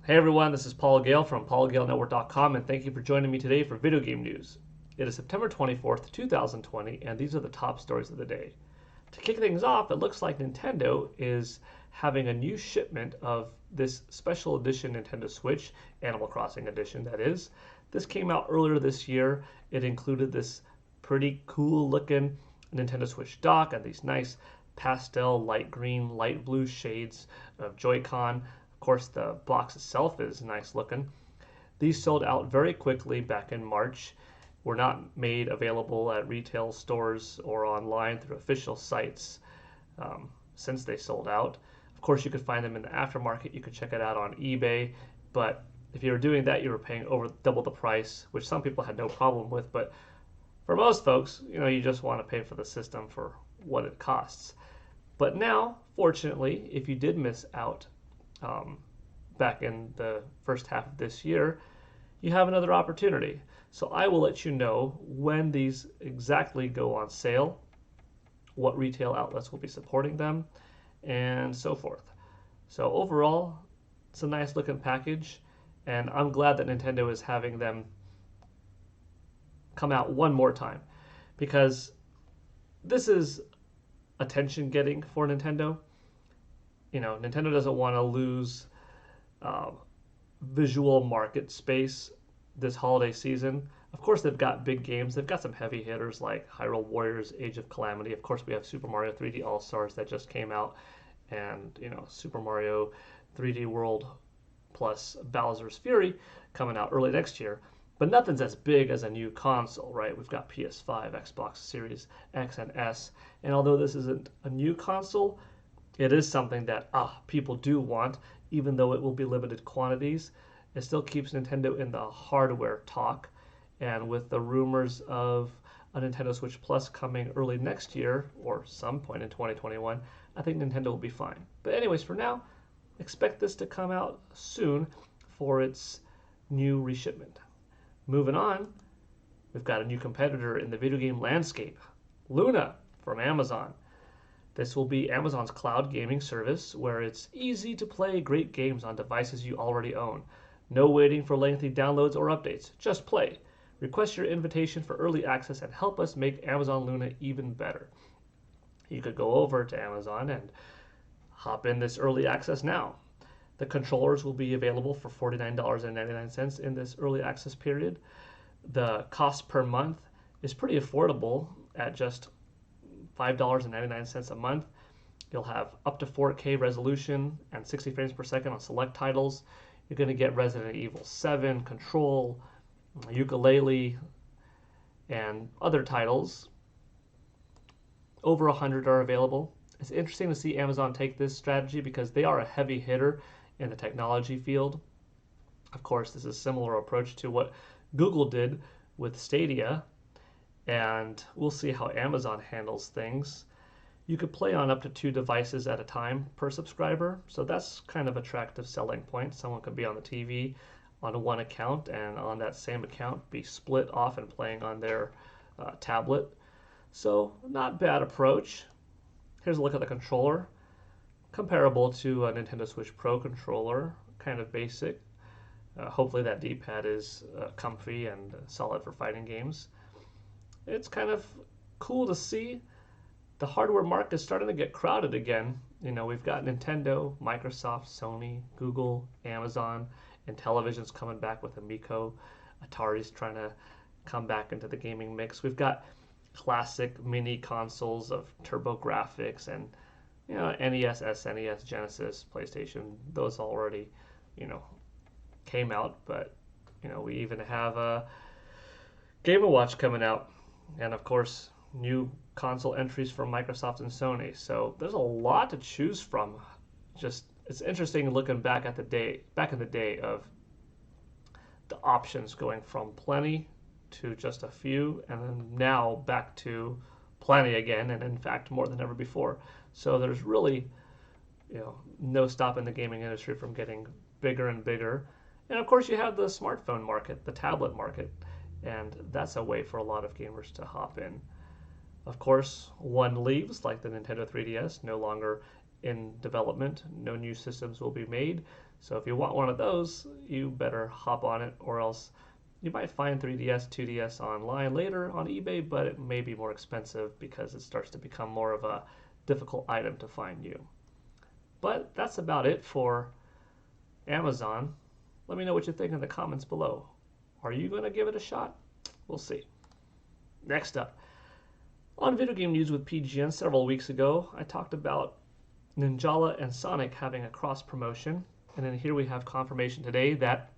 Hey everyone, this is Paul Gale from paulgalenetwork.com, and thank you for joining me today for video game news. It is September 24th, 2020, and these are the top stories of the day. To kick things off, it looks like Nintendo is having a new shipment of this special edition Nintendo Switch, Animal Crossing edition that is. This came out earlier this year. It included this pretty cool looking Nintendo Switch dock and these nice pastel light green, light blue shades of Joy-Con. Of course, the box itself is nice looking. These sold out very quickly back in March. Were not made available at retail stores or online through official sites since they sold out. Of course, you could find them in the aftermarket. You could check it out on eBay. But if you were doing that, you were paying over double the price, which some people had no problem with. But for most folks, you just want to pay for the system for what it costs. But now, fortunately, if you did miss out back in the first half of this year, you have another opportunity. So I will let you know when these exactly go on sale, what retail outlets will be supporting them, and so forth. So overall, it's a nice looking package, and I'm glad that Nintendo is having them come out one more time, because this is attention getting for Nintendo. Nintendo doesn't want to lose visual market space this holiday season. Of course, they've got big games. They've got some heavy hitters like Hyrule Warriors, Age of Calamity. Of course, we have Super Mario 3D All-Stars that just came out, and Super Mario 3D World plus Bowser's Fury coming out early next year. But nothing's as big as a new console, right? We've got PS5, Xbox Series X and S, and although this isn't a new console, it is something that people do want, even though it will be limited quantities. It still keeps Nintendo in the hardware talk, and with the rumors of a Nintendo Switch Plus coming early next year or some point in 2021, I think Nintendo will be fine. But anyways, for now, expect this to come out soon for its new reshipment. Moving on, we've got a new competitor in the video game landscape, Luna from Amazon. This will be Amazon's cloud gaming service where it's easy to play great games on devices you already own. No waiting for lengthy downloads or updates. Just play. Request your invitation for early access and help us make Amazon Luna even better. You could go over to Amazon and hop in this early access now. The controllers will be available for $49.99 in this early access period. The cost per month is pretty affordable at just $5.99 a month. You'll have up to 4K resolution and 60 frames per second on select titles. You're going to get Resident Evil 7, Control, Yooka-Laylee, and other titles. Over 100 are available. It's interesting to see Amazon take this strategy because they are a heavy hitter in the technology field. Of course, this is a similar approach to what Google did with Stadia, and we'll see how Amazon handles things. You could play on up to 2 devices at a time per subscriber, so that's kind of attractive selling point. Someone could be on the TV on one account and on that same account be split off and playing on their tablet. So not bad approach. Here's a look at the controller. Comparable to a Nintendo Switch Pro controller, kind of basic. Hopefully that D-pad is comfy and solid for fighting games. It's kind of cool to see. The hardware market is starting to get crowded again. We've got Nintendo, Microsoft, Sony, Google, Amazon, and television's coming back with Amico. Atari's trying to come back into the gaming mix. We've got classic mini consoles of TurboGrafx and NES, SNES, Genesis, PlayStation. Those already, came out, but we even have a Game & Watch coming out, and of course new console entries from Microsoft and Sony. So there's a lot to choose from. It's interesting looking back in the day of the options going from plenty to just a few, and then now back to plenty again, and in fact more than ever before. So there's really no stopping the gaming industry from getting bigger and bigger. And of course you have the smartphone market, the tablet market, and that's a way for a lot of gamers to hop in. Of course, one leaves, like the Nintendo 3DS, no longer in development. No new systems will be made. So if you want one of those, you better hop on it, or else you might find 3DS, 2DS online later on eBay, but it may be more expensive because it starts to become more of a difficult item to find new. But that's about it for Amazon. Let me know what you think in the comments below. Are you going to give it a shot? We'll see. Next up, on Video Game News with PGN several weeks ago, I talked about Ninjala and Sonic having a cross promotion, and then here we have confirmation today that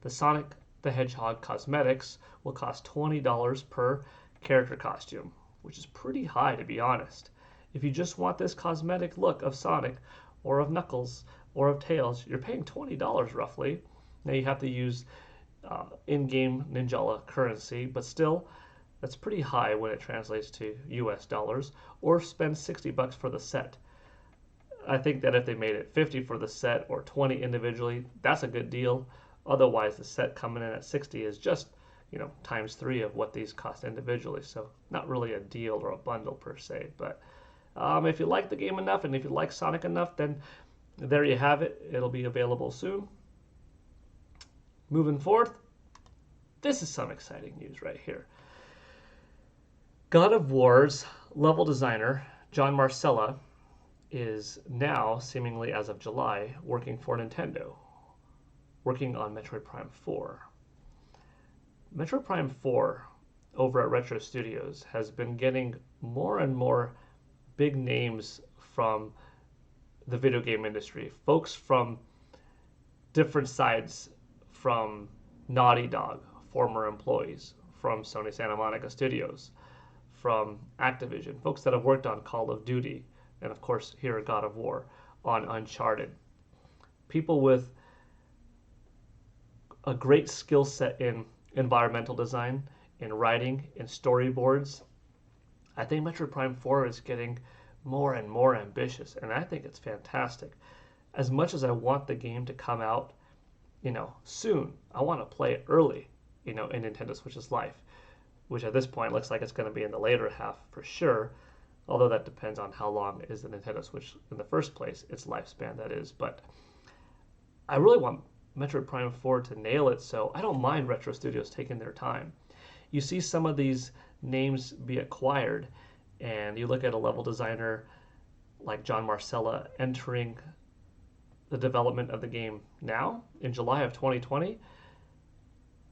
the Sonic the Hedgehog cosmetics will cost $20 per character costume, which is pretty high to be honest. If you just want this cosmetic look of Sonic or of Knuckles or of Tails, you're paying $20 roughly. Now you have to use in-game Ninjala currency, but still, that's pretty high when it translates to US dollars, or spend $60 for the set. I think that if they made it 50 for the set or 20 individually, that's a good deal. Otherwise, the set coming in at 60 is just, times 3 of what these cost individually. So not really a deal or a bundle per se. But if you like the game enough and if you like Sonic enough, then there you have it. It'll be available soon. Moving forth, this is some exciting news right here. God of War's level designer, Jon Marcella, is now, seemingly as of July, working for Nintendo, working on Metroid Prime 4. Metroid Prime 4 over at Retro Studios has been getting more and more big names from the video game industry. Folks from different sides, from Naughty Dog, former employees, from Sony Santa Monica Studios, from Activision, folks that have worked on Call of Duty, and of course here at God of War, on Uncharted. People with a great skill set in environmental design, in writing, in storyboards. I think Metroid Prime 4 is getting more and more ambitious, and I think it's fantastic. As much as I want the game to come out, soon, I want to play it early, in Nintendo Switch's life, which at this point looks like it's going to be in the later half for sure, although that depends on how long is the Nintendo Switch in the first place, its lifespan that is. But I really want Metroid Prime 4 to nail it, so I don't mind Retro Studios taking their time. You see some of these names be acquired, and you look at a level designer like Jon Marcella entering the development of the game now, in July of 2020.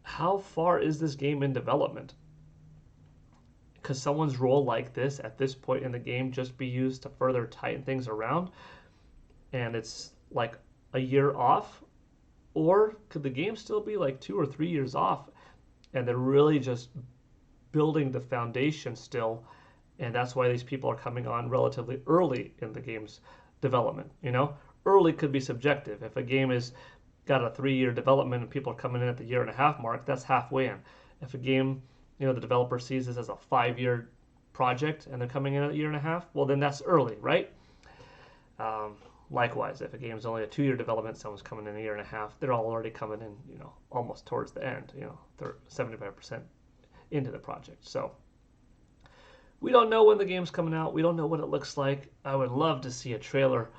How far is this game in development? Could someone's role like this at this point in the game just be used to further tighten things around, and it's like a year off? Or could the game still be like 2 or 3 years off, and they're really just building the foundation still, and that's why these people are coming on relatively early in the game's development? Early could be subjective. If a game has got a 3-year development and people are coming in at the 1.5 year mark, that's halfway in. If a game, the developer sees this as a 5-year project and they're coming in at 1.5 years, well, then that's early, right? Likewise, if a game's only a 2-year development, someone's coming in 1.5 years, they're all already coming in, almost towards the end, 75% into the project. So we don't know when the game's coming out. We don't know what it looks like. I would love to see a trailer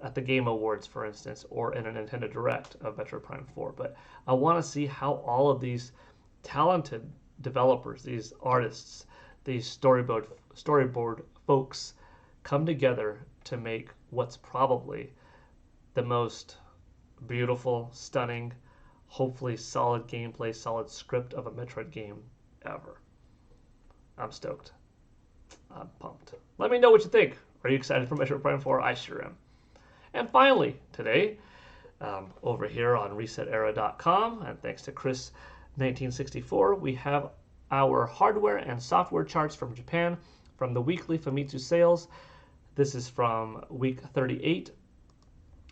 at the Game Awards, for instance, or in a Nintendo Direct of Metroid Prime 4. But I want to see how all of these talented developers, these artists, these storyboard folks come together to make what's probably the most beautiful, stunning, hopefully solid gameplay, solid script of a Metroid game ever. I'm stoked. I'm pumped. Let me know what you think. Are you excited for Metroid Prime 4? I sure am. And finally, today, over here on ResetEra.com, and thanks to Chris1964, we have our hardware and software charts from Japan from the weekly Famitsu sales. This is from week 38,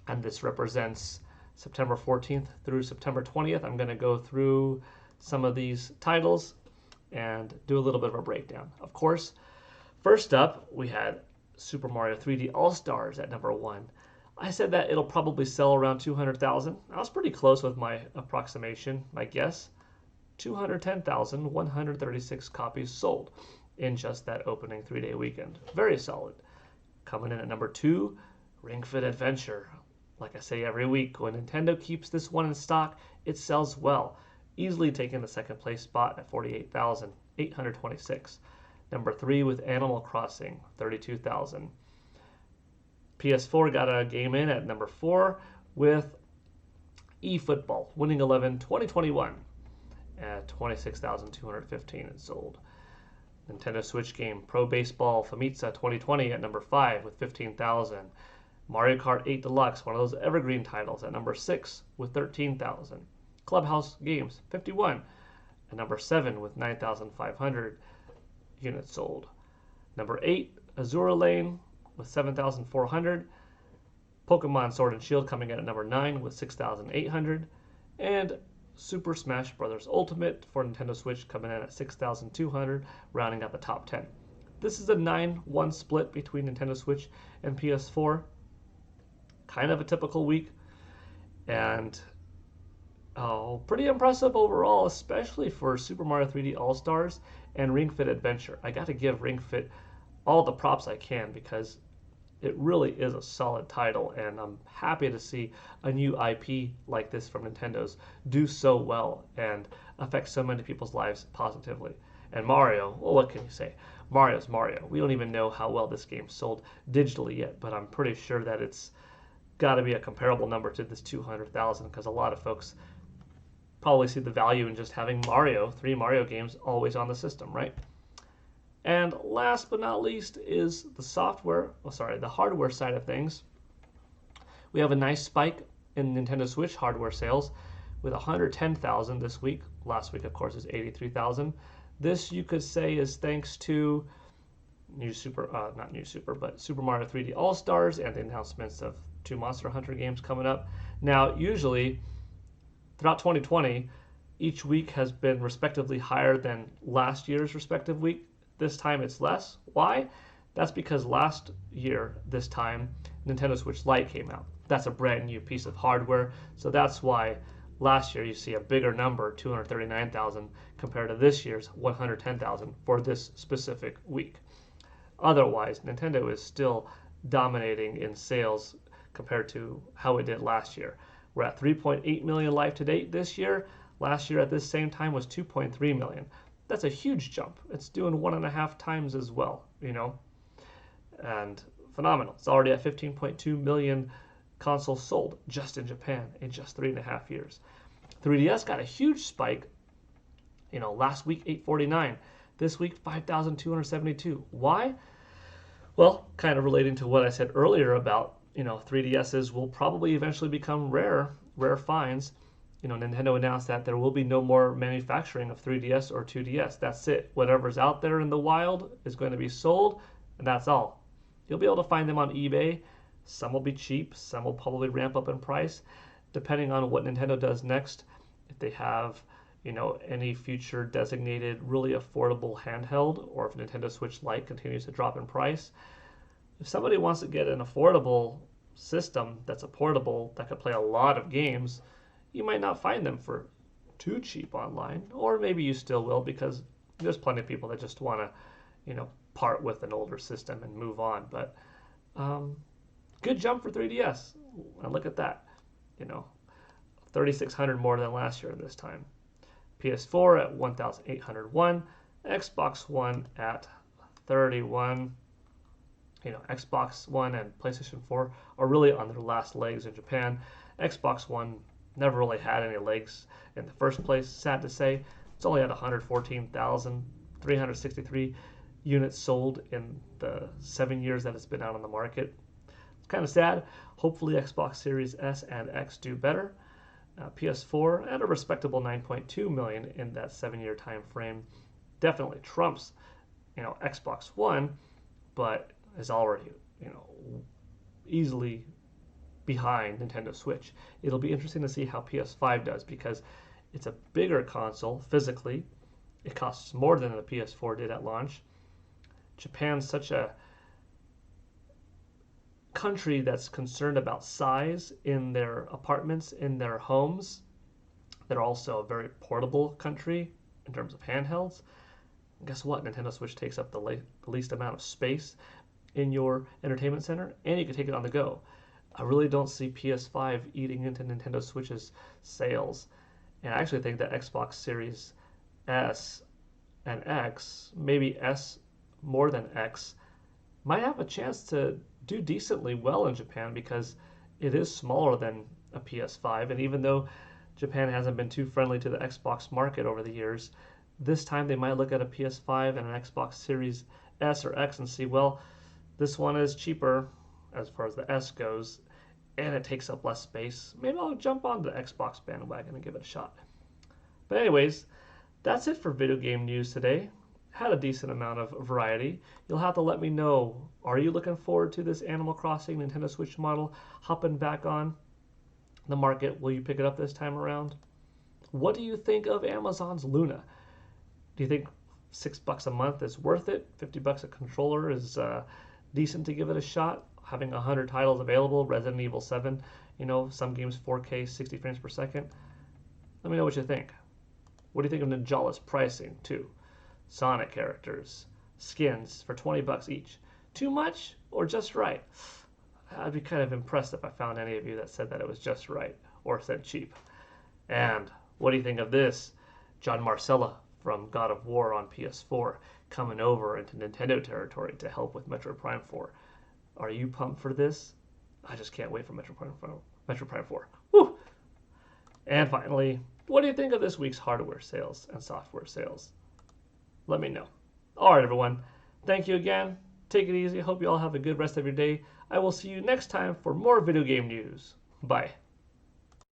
and this represents September 14th through September 20th. I'm going to go through some of these titles and do a little bit of a breakdown. Of course, first up, we had Super Mario 3D All-Stars at number 1. I said that it'll probably sell around 200,000. I was pretty close with my approximation, my guess. 210,136 copies sold in just that opening 3-day weekend. Very solid. Coming in at number 2, Ring Fit Adventure. Like I say every week, when Nintendo keeps this one in stock, it sells well, easily taking the second place spot at 48,826. Number 3 with Animal Crossing, 32,000. PS4 got a game in at number 4 with eFootball, Winning 11 2021 at 26,215 it sold. Nintendo Switch game Pro Baseball Famitsu 2020 at number 5 with 15,000. Mario Kart 8 Deluxe, one of those evergreen titles, at number 6 with 13,000. Clubhouse Games 51 at number 7 with 9,500 units sold. Number 8, Azura Lane with 7,400. Pokemon Sword and Shield coming in at number 9 with 6,800. And Super Smash Bros. Ultimate for Nintendo Switch coming in at 6,200, rounding out the top 10. This is a 9-1 split between Nintendo Switch and PS4. Kind of a typical week. And pretty impressive overall, especially for Super Mario 3D All-Stars and Ring Fit Adventure. I got to give Ring Fit all the props I can because it really is a solid title, and I'm happy to see a new IP like this from Nintendo's do so well and affect so many people's lives positively. And Mario, well, what can you say? Mario's Mario. We don't even know how well this game sold digitally yet, but I'm pretty sure that it's got to be a comparable number to this 200,000 because a lot of folks probably see the value in just having three Mario games always on the system, right? And last but not least is the hardware side of things. We have a nice spike in Nintendo Switch hardware sales with 110,000 this week. Last week, of course, is 83,000. This, you could say, is thanks to Super Mario 3D All-Stars and the announcements of 2 Monster Hunter games coming up. Now, usually, throughout 2020, each week has been respectively higher than last year's respective week. This time it's less. Why? That's because last year, this time, Nintendo Switch Lite came out. That's a brand new piece of hardware. So that's why last year you see a bigger number, 239,000, compared to this year's 110,000 for this specific week. Otherwise, Nintendo is still dominating in sales compared to how it did last year. We're at 3.8 million life to date this year. Last year at this same time was 2.3 million. That's a huge jump. It's doing 1.5 times as well, and phenomenal. It's already at 15.2 million consoles sold just in Japan in just 3.5 years. 3DS got a huge spike, last week 849, this week 5,272. Why? Well, kind of relating to what I said earlier about, 3DSs will probably eventually become rare finds. Nintendo announced that there will be no more manufacturing of 3DS or 2DS. That's it. Whatever's out there in the wild is going to be sold, and that's all. You'll be able to find them on eBay. Some will be cheap. Some will probably ramp up in price, depending on what Nintendo does next. If they have, any future designated really affordable handheld, or if Nintendo Switch Lite continues to drop in price. If somebody wants to get an affordable system that's a portable that could play a lot of games, you might not find them for too cheap online, or maybe you still will because there's plenty of people that just want to, part with an older system and move on. But good jump for 3DS. And look at that, 3,600 more than last year this time. PS4 at 1,801, Xbox One at 31. Xbox One and PlayStation 4 are really on their last legs in Japan. Xbox One never really had any legs in the first place, sad to say. It's only at 114,363 units sold in the 7 years that it's been out on the market. It's kind of sad. Hopefully Xbox Series S and X do better. PS4 at a respectable 9.2 million in that 7-year time frame definitely trumps, Xbox One, but is already, easily behind Nintendo Switch. It'll be interesting to see how PS5 does because it's a bigger console physically. It costs more than the PS4 did at launch. Japan's such a country that's concerned about size in their apartments, in their homes. They're also a very portable country in terms of handhelds. And guess what? Nintendo Switch takes up the least amount of space in your entertainment center, and you can take it on the go. I really don't see PS5 eating into Nintendo Switch's sales. And I actually think that Xbox Series S and X, maybe S more than X, might have a chance to do decently well in Japan because it is smaller than a PS5. And even though Japan hasn't been too friendly to the Xbox market over the years, this time they might look at a PS5 and an Xbox Series S or X and see, well, this one is cheaper as far as the S goes, and it takes up less space. Maybe I'll jump on the Xbox bandwagon and give it a shot. But anyways, that's it for video game news today. Had a decent amount of variety. You'll have to let me know. Are you looking forward to this Animal Crossing Nintendo Switch model hopping back on the market? Will you pick it up this time around? What do you think of Amazon's Luna? Do you think $6 a month is worth it? $50 a controller is decent to give it a shot. Having 100 titles available, Resident Evil 7, some games 4K, 60 frames per second. Let me know what you think. What do you think of Ninjala's pricing too? Sonic characters, skins for $20 each. Too much or just right? I'd be kind of impressed if I found any of you that said that it was just right or said cheap. And what do you think of this? Jon Marcella from God of War on PS4 coming over into Nintendo territory to help with Metroid Prime 4. Are you pumped for this? I just can't wait for Metroid Prime 4. Woo! And finally, what do you think of this week's hardware sales and software sales? Let me know. All right, everyone. Thank you again. Take it easy. Hope you all have a good rest of your day. I will see you next time for more video game news. Bye.